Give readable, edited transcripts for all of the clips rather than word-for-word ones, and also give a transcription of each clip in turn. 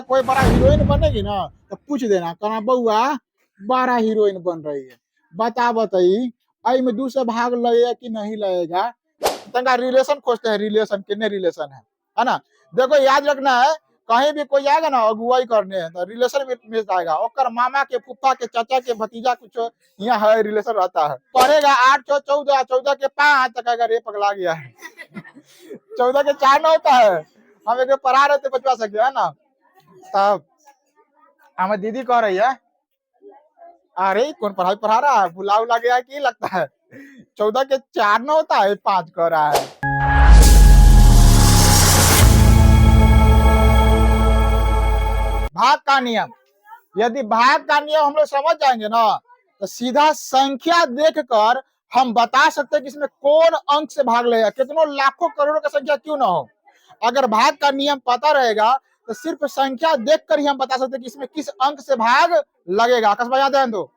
कोई बड़ा हीरोइन बनेगी ना तो पूछ देना कहना बउआ बड़ा हीरोइन बन रही है बता बताई आई में दूसरा भाग लगेगा कि नहीं लगेगा। तंगा रिलेशन खोजते हैं, रिलेशन कितने रिलेशन है ना। देखो याद रखना है, कहीं भी कोई आएगा ना अगुवाई करने है तो रिलेशन में आएगा, और मामा के फूफा के चाचा के भतीजा कुछ यहाँ है रिलेशन रहता है। पढ़ेगा 8 14 14 के 5 तक अगर ये पगला गया है 14 के 4 ना होता है। हम एक पढ़ा रहे थे बचवा सके है ना, तब हमें दीदी कह रही है अरे कौन पढ़ाई पढ़ा रहा है, बुला उला गया कि लगता है 14 के 4 ना होता है 5 कह रहा है। भाग का नियम, यदि भाग का नियम हम लोग समझ जाएंगे ना तो सीधा संख्या देखकर हम बता सकते हैं कि इसमें कौन अंक से भाग लेगा, कितनों लाखों करोड़ों का संख्या क्यों ना हो। अगर भाग का नियम पता रहेगा तो सिर्फ संख्या देखकर ही हम बता सकते हैं कि इसमें किस अंक से भाग लगेगा। कसम याद है तो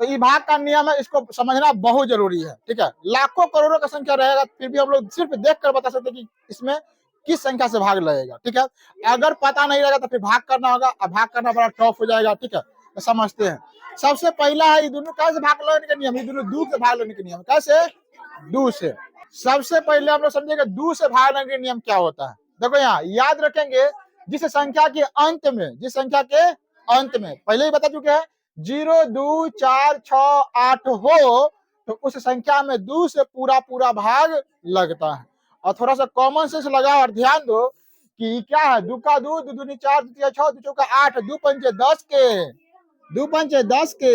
ये भाग का नियम है, इसको समझना बहुत जरूरी है। ठीक है, लाखों करोड़ों का संख्या रहेगा फिर भी हम लोग सिर्फ देखकर बता सकते हैं कि इसमें किस संख्या से भाग लगेगा। ठीक है, अगर पता नहीं रहेगा तो फिर भाग करना होगा, और भाग करना बड़ा टफ हो जाएगा। ठीक है, तो समझते हैं। सबसे पहला है ये दोनों कैसे भाग लेने का नियम, ये दोनों दू से भाग लेने का नियम। कैसे? दू से। सबसे पहले हम लोग समझेंगे दू से भाग लेने का नियम क्या होता है। देखो यहाँ याद रखेंगे, जिस संख्या के अंत में, जिस संख्या के अंत में पहले ही बता चुके हैं 0 2 4 6 8 हो तो उस संख्या में दू से पूरा पूरा भाग लगता है। और थोड़ा सा कॉमन सेंस लगाओ और ध्यान दो कि क्या है, दू का दू, दू दूनी 4, दू तीया 6, दू चौका 8, दू पंचे 10 के, दू पंचे 10 के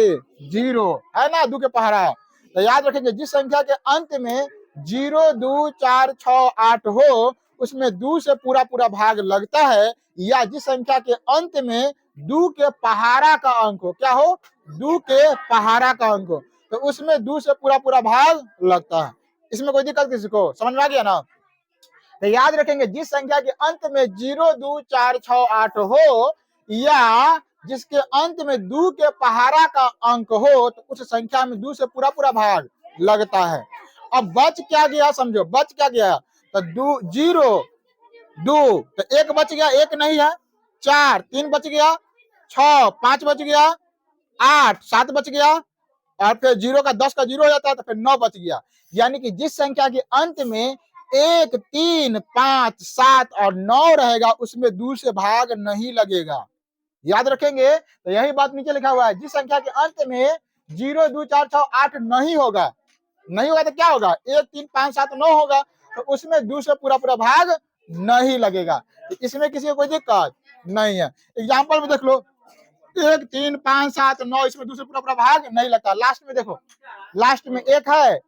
0 है ना, दू के पहाड़ा। तो याद रखेंगे जिस संख्या के अंत में 0 2 4 6 8 हो उसमें दू से पूरा पूरा भाग लगता है, या जिस संख्या के अंत में दू के पहाड़ा का अंक हो, क्या हो, दू के पहाड़ा का अंक हो, तो उसमें दू से पूरा पूरा भाग लगता है। इसमें कोई दिक्कत किसी को समझ में आ गया ना। तो याद रखेंगे जिस संख्या के अंत में 0 2 4 6 8 हो या जिसके अंत में दू के पहाड़ा का अंक हो तो उस संख्या में दू से पूरा पूरा भाग लगता है। अब बच क्या गया, समझो बच क्या गया, तो 0 2 तो 1 बच गया, 1 नहीं है, 4 3 बच गया, 6 5 बच गया, 8 7 बच गया, और फिर 0 का 10 का 0 हो जाता है तो फिर 9 बच गया। यानी कि जिस संख्या के अंत में 1 3 5 7 और 9 रहेगा उसमें दू से भाग नहीं लगेगा। याद रखेंगे, तो यही बात नीचे लिखा हुआ है, जिस संख्या के अंत में 0 2 4 6 8 नहीं होगा, नहीं होगा तो क्या होगा, 1 3 5 7 9 होगा तो उसमें दू से पूरा पूरा भाग नहीं लगेगा। तो इसमें किसी को कोई दिक्कत नहीं है। एग्जाम्पल में देख लो, 1 3 5 7 9 इसमें दूसरे पूरा पूरा भाग नहीं लगता। लास्ट में देखो, लास्ट में 1 है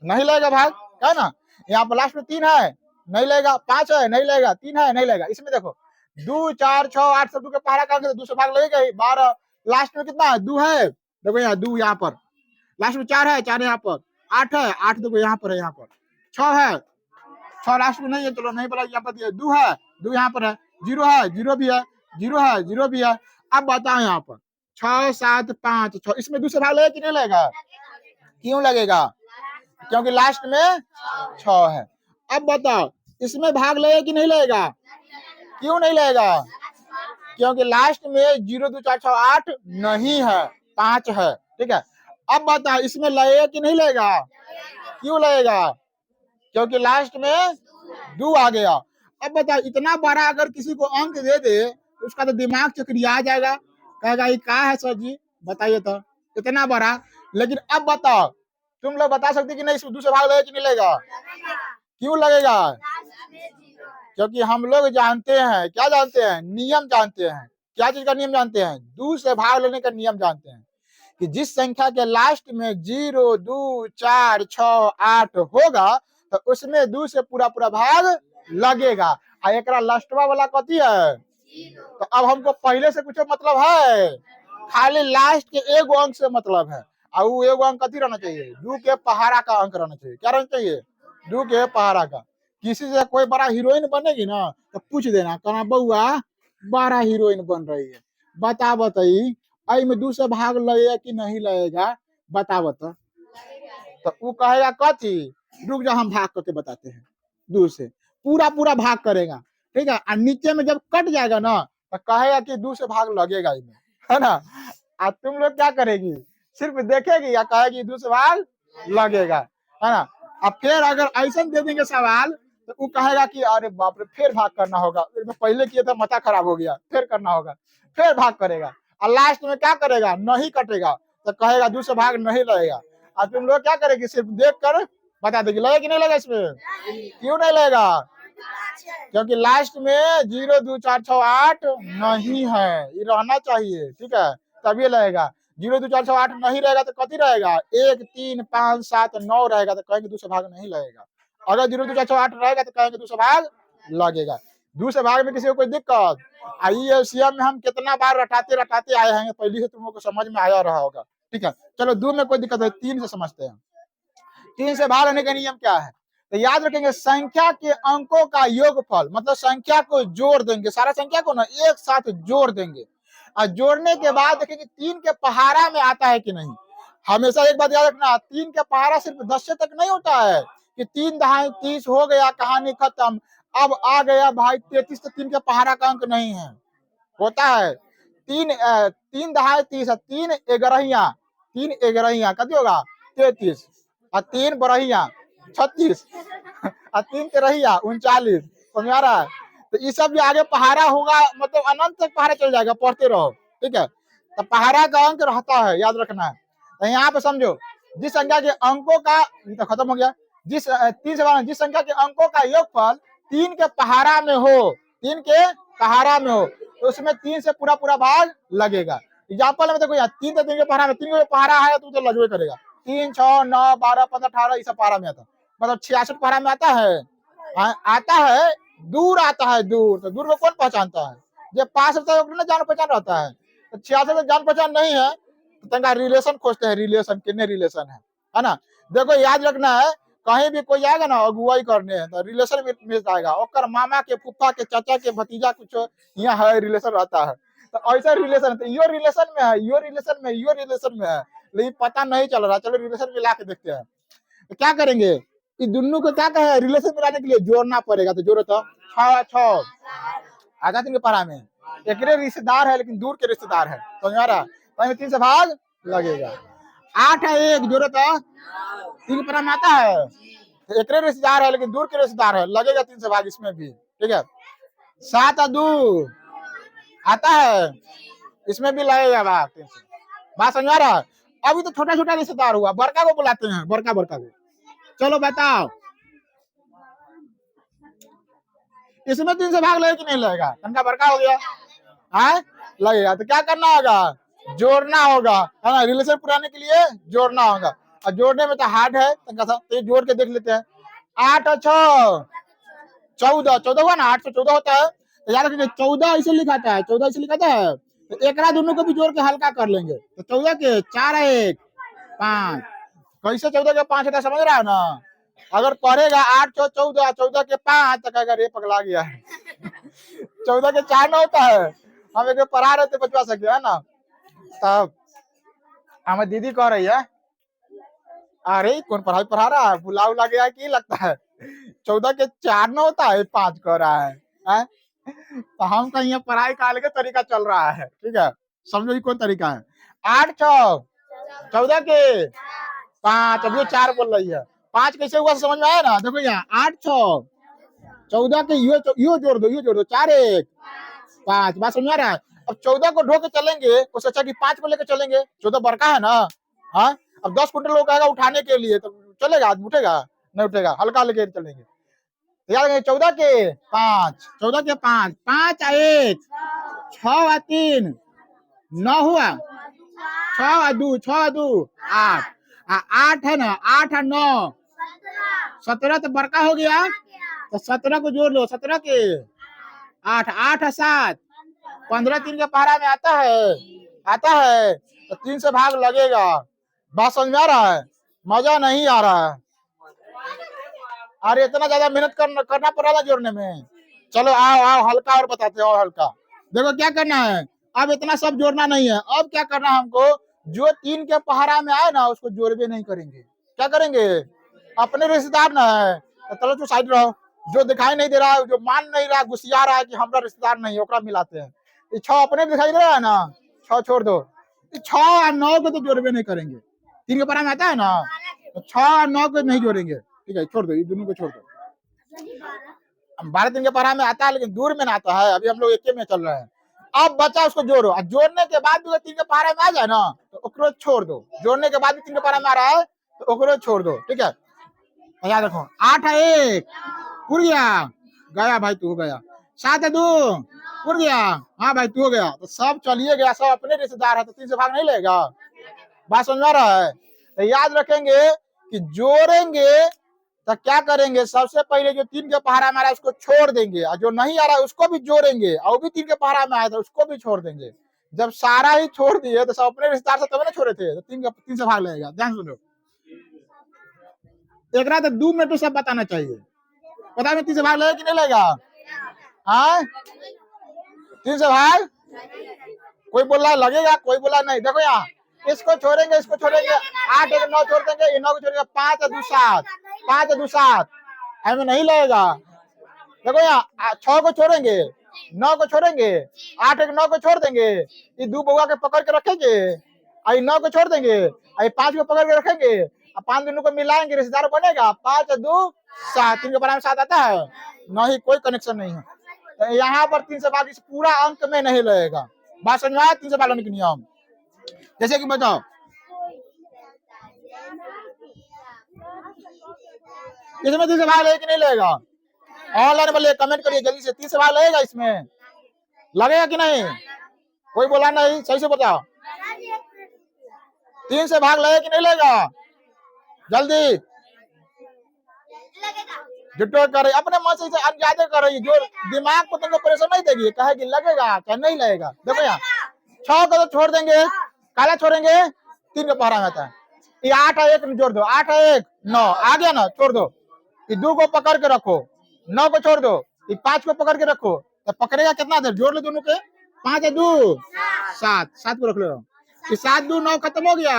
नहीं लगेगा भाग, है ना। यहाँ पर लास्ट में 3 है नहीं लगेगा, 5 है नहीं लगेगा, 3 है नहीं लगेगा। इसमें देखो 2 4 6 8 सब दू के पहाड़ा का दूसरे भाग लगेगा ही। 12 लास्ट में कितना है, 2 है, देखो यहाँ 2 यहाँ पर, लास्ट में 4 है, 4 यहाँ पर, 8 है, 8 देखो यहाँ पर है, यहाँ पर 6 है, 6 लास्ट में नहीं है, चलो नहीं बोला, यहाँ पर 2 है, 2 यहाँ पर है, 0 है, 0 भी है, 0 है, 0 भी है। अब बताओ यहाँ पर 6 7 5 6 इसमें दूसरे भाग लगेगा कि नहीं लगेगा, क्यों लगेगा, क्योंकि लास्ट में 6 है। अब बताओ इसमें भाग लगेगा कि नहीं लगेगा, क्यों नहीं लगेगा, क्योंकि लास्ट में 0 2 4 6 8 नहीं है, 5 है। ठीक है, अब बताओ इसमें लगेगा कि नहीं लगेगा, क्यों लगेगा, क्योंकि लास्ट में 2 आ गया। अब बताओ इतना बड़ा अगर किसी को अंक दे दे तो उसका तो दिमाग चक्रिया जाएगा, कहेगा ये क्या है सर जी बताइए तो, इतना बड़ा। लेकिन अब बताओ तुम लोग बता सकते कि नहीं इसमें दूसरा भाग लगेगा कि नहीं लगेगा, क्यों लगेगा, क्योंकि हम लोग जानते हैं, क्या जानते हैं, नियम जानते हैं। क्या चीज का नियम जानते हैं, दू से भाग लेने का नियम जानते हैं कि जिस संख्या के लास्ट में 0 2 4 6 8 होगा तो उसमें दू से पूरा पूरा भाग लगेगा। आ एकरा लास्टवा वाला कथी है, तो अब हमको पहले से कुछ मतलब है, खाली लास्ट के एगो अंक से मतलब है। और वो एगो अंक कथी रहना चाहिए, दू के पहाड़ा का अंक रहना चाहिए। क्या रहना चाहिए, दू के पहाड़ा का। किसी से कोई बड़ा हीरोइन बनेगी ना तो पूछ देना कहना बउआ बड़ा हीरोइन बन रही है बता बताई आई में दू से भाग लगेगा कि नहीं लगेगा, बता बता। तो वो कहेगा कथी, रुक जा हम भाग करके बताते हैं, दू से पूरा पूरा भाग करेगा। ठीक है, और नीचे में जब कट जाएगा ना तो कहेगा कि 2 से भाग लगेगा ही नहीं, है ना। अब तुम लोग क्या करेगी, सिर्फ देखेगी या कहेगी 2 से भाग लगेगा, है ना। अब फिर अगर ऐसा दे देंगे सवाल तो वो कहेगा कि अरे बाप रे फिर भाग करना होगा, तो पहले किए तो माथा खराब हो गया, फिर करना होगा, फिर भाग करेगा और लास्ट में क्या करेगा, नहीं कटेगा तो कहेगा 2 से भाग नहीं लगेगा। और तुम लोग क्या करेगी, सिर्फ देख कर बता देगी लगेगा कि नहीं लगेगा इसमें, क्यों नहीं लगेगा, क्योंकि लास्ट में 0 2 4 6 8 नहीं है, ये रहना चाहिए, ठीक है, तभी लगेगा। 0 2 4 6 8 नहीं रहेगा तो कथी रहेगा, 1 3 5 7 9 रहेगा तो कहेंगे 2 से भाग नहीं लगेगा। अगर 0 2 4 6 8 रहेगा तो कहेंगे 2 से भाग लगेगा। 2 से भाग में किसी को कोई दिक्कत, आईएससीएम में हम कितना बार रटाते रटाते आए हैं, पहले से तुम लोग को समझ में आया रहा होगा, ठीक है। चलो 2 में कोई दिक्कत है, 3 से समझते हैं। 3 से भाग लेने का नियम क्या है, तो याद रखेंगे संख्या के अंकों का योगफल, मतलब संख्या को जोड़ देंगे, सारा संख्या को ना एक साथ जोड़ देंगे और जोड़ने के बाद देखेंगे 3 के पहाड़ा में आता है कि नहीं। हमेशा एक बात याद रखना, 3 के पहाड़ा सिर्फ 10 से तक नहीं होता है कि 3 दहाई 30 हो गया, कहानी खत्म, अब आ गया भाई 33, तो 3 के पहाड़ा का अंक नहीं है, होता है 3 दहाई 30, 3 एगरहिया, 3 एगरहिया कति होगा 33 और 3 बरहिया 36 और 3 तेरहिया 39, समझ आ रहा है। तो ये सब जो आगे पहाड़ा होगा मतलब अनंत तक पहाड़ा चल जाएगा, पढ़ते रहो, ठीक है। तो पहाड़ा का अंक रहता है, याद रखना है। तो यहाँ पे समझो, जिस संख्या के अंकों का, तो खत्म हो गया, जिस 3 से जिस संख्या के अंकों का योगफल 3 के पहाड़ा में हो, 3 के पहाड़ा में हो, तो उसमें 3 से पूरा पूरा भाग लगेगा। एग्जाम्पल में देखो यहाँ 3 के पहाड़ा में, 3 के पहाड़ा है तो लगवे करेगा, 3 6 9 12 15 18 इस पहाड़ा में आता, मतलब 66 पहाड़ा में आता है, आता है, दूर आता है, दूर, तो दूर को कौन पहचानता है, जब पास होता है ना जान पहचान रहता है। तो 66 में जान पहचान नहीं है तो तंगा रिलेशन खोजते हैं, रिलेशन कितने रिलेशन है ना। देखो याद रखना है, कहीं भी कोई आएगा ना अगुवाई करने है तो रिलेशन में जाएगा, और मामा के फूफा के चाचा के भतीजा कुछ यहाँ है रिलेशन रहता है, तो ऐसा रिलेशन, तो यो रिलेशन में है, यो रिलेशन में, यो रिलेशन में है, लेकिन पता नहीं चल रहा, चलो रिलेशन मिला के देखते हैं। तो क्या करेंगे, इस दोनों को क्या कहे, रिलेशन मिलाने के लिए जोड़ना पड़ेगा, तो जोड़ो तो 6 6 आधा 3 के पहाड़ा में, एक रिश्तेदार है लेकिन दूर के रिश्तेदार है, समझ आ रहा, तो 3 से भाग लगेगा। 8 है 1, जोड़ो तो 3 के पहाड़ा में आता है, एक रिश्तेदार है लेकिन दूर के रिश्तेदार है, लगेगा 3 से भाग इसमें भी, ठीक है। 7 और 2 आता है, इसमें भी लगेगा भाग 3 से, बात समझ आ रहा है। अभी तो छोटा छोटा रिश्तेदार हुआ, बड़का को बुलाते हैं, बड़का बड़का को, चलो बताओ इसमें 3 से भाग लगेगा कि नहीं लगेगा, तनका बड़का हो गया है, लगेगा, तो क्या करना होगा, जोड़ना होगा, है ना, रिलेशन पुराने के लिए जोड़ना होगा, और जोड़ने में तो हार्ड है तनका सा, तो जोड़ के देख लेते हैं। 8 और 6 14, 14 हुआ ना, 8 से 14 होता है, तो याद रखिए 14 ऐसे लिखाता है, 14 ऐसे लिखाता है, तो एक दोनों को भी जोड़ के हल्का कर लेंगे, तो 14 के 4 1 5, कैसे 14 के 5 होता है समझ रहा है ना। अगर पढ़ेगा 8 6 14, 14 के 5 तक, अगर ये पगला गया है 14 के 4 ना होता है, हम एक पढ़ा रहे थे बचवा सकते है ना, तब हमारी दीदी कह रही है अरे कौन पढ़ाई पढ़ा रहा है, बुला उला गया कि लगता है 14 के 4 ना होता है 5 कह रहा है? तो हम कहीं पढ़ाई का अलग तरीका चल रहा है, ठीक है, समझो कौन तरीका है। 8 6 14 के 5, अभी 4 बोल रही है, 5 कैसे हुआ समझ में आया ना, देखो यहाँ 8 6 14 के यो जोड़ दो 4 1 5, बात समझ आ रहा है। अब 14 को ढो के चलेंगे, उससे अच्छा कि 5 को लेकर चलेंगे, 14 बड़का है ना, हाँ, अब 10 कुंटल लोग आएगा उठाने के लिए तो चलेगा, आदमी उठेगा नहीं उठेगा, हल्का लेके चलेंगे। याद रखें 14 के 5, 14 के 5, 5 1 6 3 9 हुआ, 6 2 8, 8 है ना, 8 और 9 17, तो बड़का हो गया, तो 17 को जोड़ लो, 17 के 8 8 और 7 15, 3 के पहाड़ा में आता है, तो 3 से भाग लगेगा। बात समझ में आ रहा है, मजा नहीं आ रहा है, अरे इतना ज्यादा मेहनत करना पड़ रहा जोड़ने में। चलो आओ हल्का और बताते हो, और हल्का देखो क्या करना है, अब इतना सब जोड़ना नहीं है, अब क्या करना है हमको, जो 3 के पहाड़ा में आए ना उसको जोड़वे नहीं करेंगे, क्या करेंगे, अपने रिश्तेदार ना है तो चलो तो साइड रहो, जो दिखाई नहीं दे रहा है, जो मान नहीं रहा, गुस्सिया रहा है कि हमारा रिश्तेदार नहीं, ओकरा मिलाते हैं। ये 6 अपने दिखाई दे रहा है ना, 6 छोड़ दो। 6 और 9 को तो जोड़बे नहीं करेंगे, 3 के पारा में आता है ना, तो 6 और 9 को नहीं जोड़ेंगे। ठीक है, छोड़ दो, ये दोनों को छोड़ दो। 12 3 के पारा में आता है, लेकिन दूर में ना आता है, अभी हम लोग एक में चल रहे हैं। अब बचा उसको जोड़ो, और जोड़ने के बाद भी 3 के पारा में आ जाए ना, तो ओकरो छोड़ दो। जोड़ने के बाद भी 3 के पारा में आ रहा है, तो ओकरो छोड़ दो। ठीक है, याद रखो। 8 है 1 उड़ गया, गया भाई, तू हो गया। 7 है 2 उड़ गया, हाँ भाई तू हो गया। तो सब चलिए गया, सब अपने रिश्तेदार है, तो 3 से भाग नहीं लेगा। बात समझ में आ रहा है? तो याद रखेंगे कि जोड़ेंगे तो क्या करेंगे, सबसे पहले जो 3 के पहाड़ा में आ रहा है उसको छोड़ देंगे, और जो नहीं आ रहा है उसको भी जोड़ेंगे, और भी 3 के पहाड़ा में आया था उसको भी छोड़ देंगे। जब सारा ही छोड़ दिए तो सब अपने रिश्तेदार से तभी ना छोड़े थे, तो 3 से भाग लगेगा। ध्यान सुनो, एक रात 2 मिनट तो सब बताना चाहिए। पता नहीं 3 से भाग लगेगा कि नहीं लगेगा? हाँ, 3 से भाग कोई बोला लगेगा, कोई बोला नहीं। देखो यहाँ, इसको छोड़ेंगे, इसको छोड़ेंगे, 8 1 9 छोड़ देंगे, ये 9 को छोड़ेंगे, 5 2 7 5 2 7 हमें नहीं लगेगा। देखो यहाँ, 6 को छोड़ेंगे, 9 को छोड़ेंगे, 8 1 9 को छोड़ देंगे, ये 2 बउआ के पकड़ के रखेंगे, आई 9 को छोड़ देंगे, आई 5 को पकड़ के रखेंगे, और 5 दोनों को मिलाएंगे, रिश्तेदार बनेगा। 5 2 7 3 के बराबर 7 आता है, नहीं कोई कनेक्शन नहीं है। तो यहाँ पर 3 से भाग इस पूरा अंक में नहीं लगेगा। बात समझ में आया? 3 से भागने के नियम जैसे कि बताओ, इसमें 3 से भाग लगेगा कि नहीं लगेगा? ऑनलाइन वाले कमेंट करिए जल्दी से, 3 से भाग लगेगा इसमें, लगेगा कि नहीं? कोई बोला नहीं, सही से बताओ, 3 से भाग लगेगा कि नहीं लगेगा? जल्दी जुटो करे, अपने मन से ज्यादा कर रही, जो दिमाग को तुमको प्रेशर नहीं देगी, कहेगी लगेगा क्या नहीं लगेगा। देखो यहाँ 6 को तो छोड़ देंगे, काला छोड़ेंगे, 3 के पहरा में आता है। ये 8 है 1 जोड़ दो, 8 है 1 9 आ गया ना, छोड़ दो। ये 2 को पकड़ के रखो, 9 को छोड़ दो, ये 5 को पकड़ के रखो, तो पकड़ेगा कितना देर, जोड़ लो दोनों के। 5 है 2 7 7 को रख लो, ये 7 2 9 खत्म हो गया।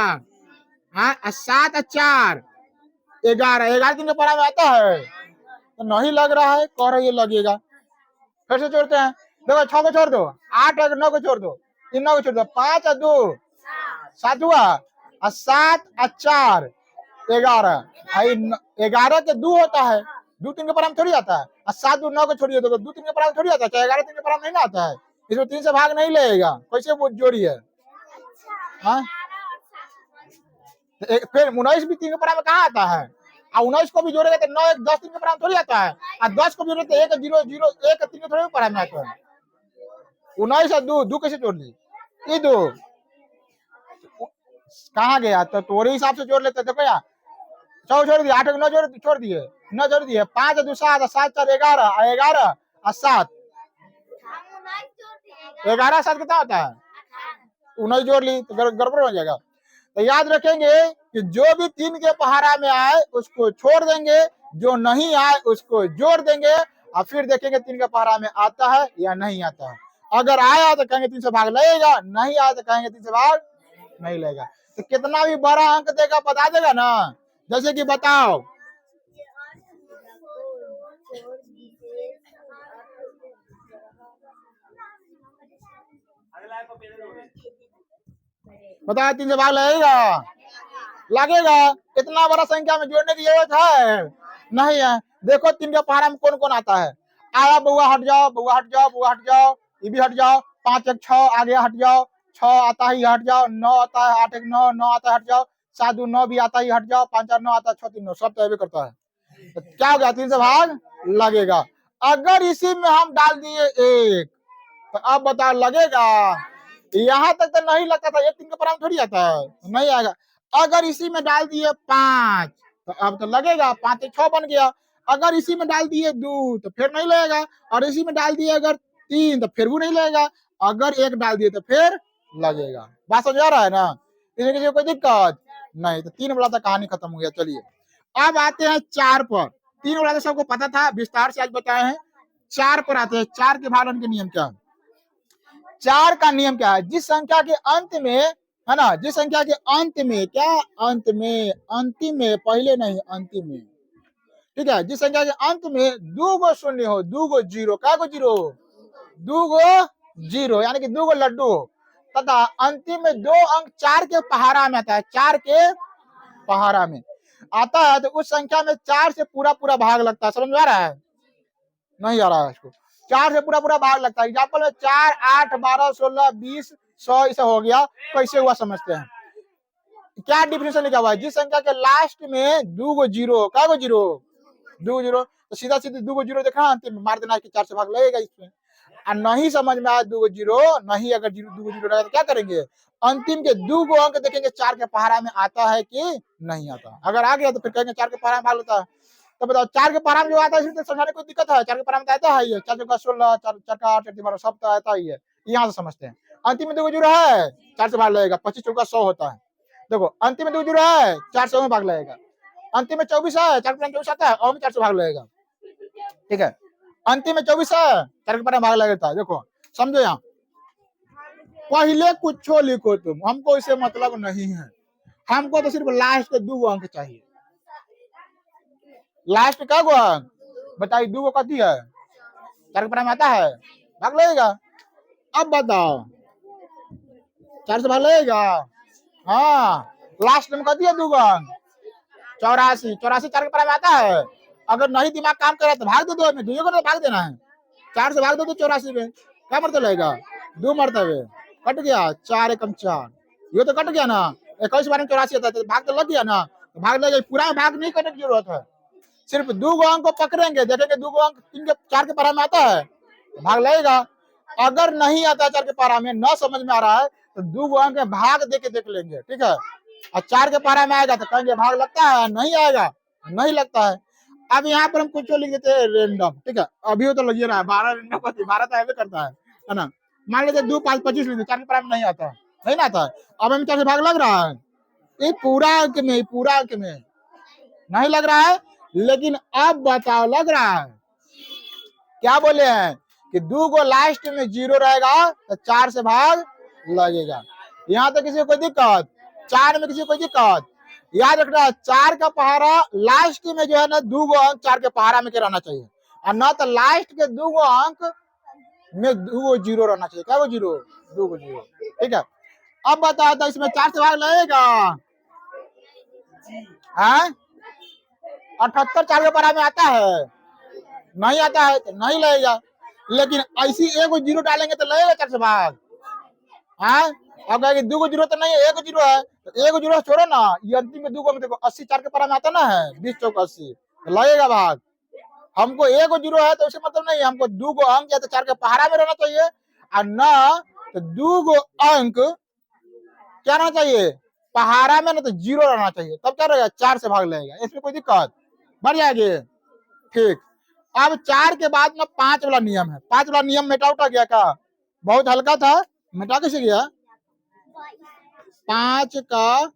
हाँ, 7 4 11 11 3 के पहरा में आता है, तो नहीं लग रहा है, कह रहे ये लगेगा। फिर से जोड़ते हैं, देखो 6 को छोड़ दो, 8 और 9 को छोड़ दो, 3 9 को छोड़ दो, 5 और 2 7 हुआ, और 7 और 4 11 11 के 2 होता है, 2 3 के पराम थोड़ी आता है, और 7 2 9 को छोड़िए, तो 2 3 के पराम थोड़ी आता है, 11 3 के पराम नहीं आता है। इसमें 3 से भाग नहीं लगेगा, कैसे वो जोड़ी है। हाँ, फिर 19 भी 3 के पराम में कहाँ आता है, और 19 को भी जोड़ेगा तो 9 1 10 3 के पराम थोड़ी आता है, और 10 को भी जोड़े तो 1 0 0 1 3 के थोड़ी पराम में आता है। 19 और 2 2 कैसे जोड़ ली, ये 2 कहाँ गया, तो तोरे हिसाब से जोड़ लेते। देखो यार, 6 छोड़ दिए, 8 9 छोड़ दिए, 9 जोड़ दिए, 5 2 7 7 4 11 11 और 7 11 7 कितना होता है, 19 जोड़ ली तो गड़बड़ हो जाएगा। तो याद रखेंगे कि जो भी 3 के पहाड़ा में आए उसको छोड़ देंगे, जो नहीं आए उसको जोड़ देंगे, और फिर देखेंगे 3 के पहाड़ा में आता है या नहीं आता है। अगर आया तो कहेंगे 3 से भाग लगेगा, नहीं आया तो कहेंगे 3 से भाग नहीं लगेगा। तो कितना भी बड़ा अंक देगा बता देगा ना, जैसे कि बताओ, बताओ 3 से भाग लगेगा, लगेगा। इतना बड़ा संख्या में जोड़ने की जरूरत है नहीं है। देखो 3 के पहाड़ा में कौन कौन आता है, आया बउआ हट जाओ, बउआ हट जाओ, बउआ हट जाओ, ये भी हट जाओ, 5 1 6 आ गया, हट जाओ, 6 आता है हट जाओ, 9 आता है, 8 1 9 9 आता है हट जाओ, 7 2 9 भी आता है हट जाओ, 5 4 9 आता है, 6 3 9 सब तो करता है। तो क्या हो गया, 3 से भाग लगेगा। अगर इसी में हम डाल दिए 1, तो अब बताओ लगेगा। यहाँ तक तो नहीं लगता था, 1 3 के पराम थोड़ी आता है, नहीं आएगा। अगर इसी में डाल दिए 5, तो अब तो लगेगा, 5 1 6 बन गया। अगर इसी में डाल दिए 2 तो फिर नहीं लगेगा, और इसी में डाल दिए अगर 3 तो फिर भी नहीं लगेगा, अगर 1 डाल दिए तो फिर लगेगा। बात समझ आ रहा है ना, इसमें किसी को कोई दिक्कत नहीं। तो 3 वाला तो कहानी खत्म हो गया। चलिए अब आते हैं 4 पर। 3 वाला तो सबको पता था, विस्तार से आज बताए हैं। 4 पर आते हैं, 4 के भालन के नियम क्या है। 4 का नियम क्या है, जिस संख्या के अंत में है ना, जिस संख्या के अंत में क्या, अंत में, अंतिम में, पहले नहीं अंतिम में, ठीक है, जिस संख्या के अंत में 2 गो शून्य हो, 2 गो जीरो, क्या गो जीरो, 2 गो जीरो, यानी कि 2 लड्डू हो, तथा अंतिम में 2 अंक 4 के पहाड़ा में आता है, 4 के पहाड़ा में आता है, तो उस संख्या में 4 से पूरा पूरा भाग लगता है। समझ में आ रहा है? नहीं आ रहा है इसको? 4 से पूरा पूरा भाग लगता है। एग्जाम्पल में 4, 8, 12, 16, 20, 100 इसे हो गया। कैसे हुआ समझते हैं। क्या डिफिनेशन लिखा हुआ है? जिस संख्या के लास्ट में 2 जीरो, क्या गो जीरो, 2 जीरो, तो सीधा सीधे 2 जीरो देखा, अंतिम में मार देना कि 4 से भाग लगेगा इसमें। और नहीं समझ में आया 2 जीरो, नहीं अगर 2 जीरो रहेगा तो क्या करेंगे? अंतिम के 2 अंक देखेंगे 4 के पहाड़ा में आता है कि नहीं आता। अगर आ गया तो फिर कहेंगे 4 के पहाड़ा में भाग लेता है। तो बताओ 4 के पहाड़ा में जो आता है इसमें समझाने कोई दिक्कत है? 4 के पहाड़ा में आता है ये 4 का 16, 4 का 8, 12 सब तो आता ही है। यहाँ से समझते हैं। अंतिम में 2 जीरो है, 4 से भाग लगेगा, 25 चौका 100 होता है। देखो अंतिम में 2 जीरो है, 4 से में भाग लगेगा। अंतिम में 24 है, 4 के 24 आता है, और में 4 से भाग लगेगा। ठीक है, अंतिम में 24 है, 4 के पहाड़ा में भाग लगेगा। देखो समझो, यहाँ पहले कुछ लिखो तुम, हमको इससे मतलब नहीं है। हमको तो सिर्फ लास्ट के 2 अंक चाहिए। लास्ट का गो अंक बताइए, 2 कथी है? 4 के पहाड़ा में आता है, भाग लगेगा। अब बताओ 4 से भाग लगेगा? हाँ, लास्ट में कथी है 2 अंक? 84, 84 4 के पहाड़ा में आता है। अगर नहीं दिमाग काम करे तो भाग दो, 2 में 2 को तो भाग देना है। 4 से भाग दो तो 84 में क्या मरतब लगेगा? 2 मरतबे कट गया, 4 एकम 4, ये तो कट गया ना। 21 बार में 84 आता है, तो भाग तो लग गया ना। तो भाग लग गया, पूरा भाग नहीं करने की जरूरत है। सिर्फ 2 अंक को पकड़ेंगे, देखेंगे 2 अंक 3 के 4 के पहाड़ा में आता है तो भाग लगेगा। अगर नहीं आता 4 के पहाड़ा में, न समझ में आ रहा है, तो 2 अंक में भाग दे के देख लेंगे। ठीक है, और 4 के पहाड़ा में आएगा तो कहेंगे भाग लगता है, नहीं आएगा नहीं लगता है। अब यहाँ पर हम कुछ लिख देते हैं रेंडम। ठीक है, अभी तो लग रहा है 12 रेंडम, 12 तो ऐसे करता है ना। मान लेते 2, 5, 25 लिख दे, 4 के पहाड़ा में नहीं आता, नहीं ना आता है। अब हमें 4 से भाग लग रहा है, ये पूरा अंक में, पूरा अंक में नहीं लग रहा है। लेकिन अब बताओ लग रहा है। क्या बोले हैं कि 2 को लास्ट में 0 रहेगा तो 4 से भाग लगेगा। यहाँ तो किसी को कोई दिक्कत? 4 में किसी को कोई दिक्कत? याद रखना 4 का पहाड़ा लास्ट में जो है ना, 2 अंक 4 के पहाड़ा में के रहना चाहिए, और ना तो लास्ट के 2 अंक में 2 जीरो रहना चाहिए। क्या वो जीरो? 2 जीरो। ठीक है, अब बताओ तो इसमें 4 से भाग लगेगा? 78 4 के पहाड़ा में आता है, नहीं आता है तो नहीं लगेगा। लेकिन ऐसी 1 जीरो डालेंगे तो लगेगा 4 से भाग। अब कहेंगे 2 जीरो तो नहीं है, 1 जीरो है, तो 1 जीरो छोड़ो ना, ये अंतिम में 2 में देखो 80 4 के पहाड़ा में आता ना है, 20 चौक 80, तो लगेगा भाग। हमको 1 जीरो है तो उसे मतलब नहीं, हमको 2 अंक या तो 4 के पहाड़ा में रहना चाहिए, और ना तो 2 अंक क्या रहना चाहिए? पहाड़ा में, ना तो 0 रहना चाहिए, तब क्या रहेगा? 4 से भाग लगेगा। इसमें कोई दिक्कत? बढ़ जाएगी। ठीक, अब 4 के बाद में 5 वाला नियम है। 5 वाला नियम मिटा उठा गया का? बहुत हल्का था, मिटा कैसे गया? 5 का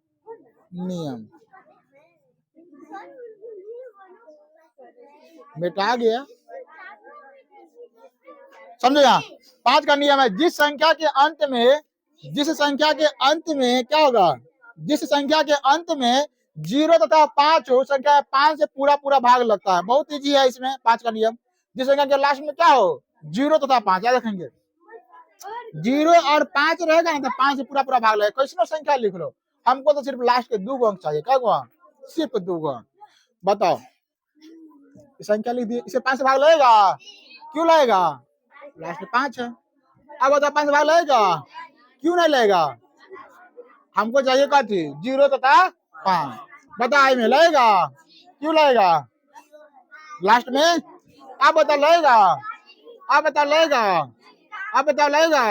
नियम मिटा गया, समझो। यहाँ 5 का नियम है, जिस संख्या के अंत में क्या होगा? जिस संख्या के अंत में 0 तथा 5 हो, संख्या 5 से पूरा पूरा भाग लगता है। बहुत इजी है इसमें 5 का नियम। जिस संख्या के लास्ट में क्या हो? 0 तथा 5, याद रखेंगे। 0 और 5 रहेगा ना तो 5 से पूरा पूरा भाग लगेगा। कैसे संख्या लिख लो, हमको तो सिर्फ लास्ट के 2 अंक चाहिए। क्या अंक? सिर्फ 2 अंक। बताओ संख्या लिख दी, इसे 5 से भाग लगेगा? क्यों लगेगा? लास्ट में 5 है। अब बताओ 5 से भाग लगेगा? क्यों नहीं लगेगा? हमको चाहिए क्या थी? 0 तथा 5। बताओ में लगेगा? क्यों लगेगा? लास्ट में आप बताओ लगेगा? आप बताओ लगेगा? आप बताओ लगेगा?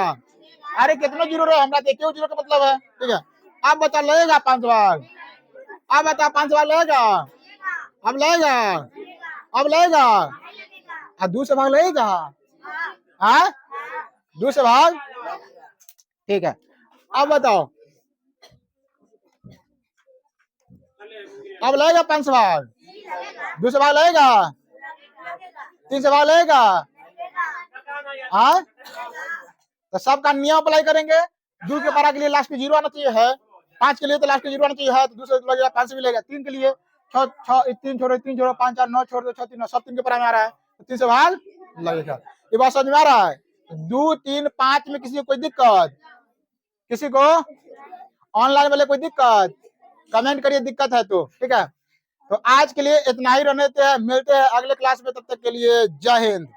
अरे कितना 0 रहे, हमरा देखिए 0 का मतलब है। ठीक है, आप बताओ लगेगा 5 बार? आप बताओ 5 बार लगेगा? अब लगेगा? अब लगेगा? 2 से भाग लगेगा? 2 से भाग? ठीक है, अब बताओ अब लगेगा 5 से भाग? 2 से भाग लगेगा? 3 से भाग लगेगा? तो सबका नियम अप्लाई करेंगे। 2 के पहाड़ा के लिए लास्ट में 0 आना चाहिए है, 5 के लिए तो लास्ट में 0 आना चाहिए है, तो 2 से लगेगा, 5 से भी लगेगा। 3 के लिए 3 छोड़ो 5 4 9 छोड़ दो 6 3 सब 3 के पहाड़ा में आ रहा है, तो 3 से भाग लगेगा। ये बात समझ में आ रहा है? 2, 3, 5 में किसी को कोई दिक्कत? किसी को ऑनलाइन वाले कोई दिक्कत? कमेंट करिए दिक्कत है तो, ठीक है। तो आज के लिए इतना ही रहने देते हैं, मिलते हैं अगले क्लास में, तब तक के लिए जय हिंद।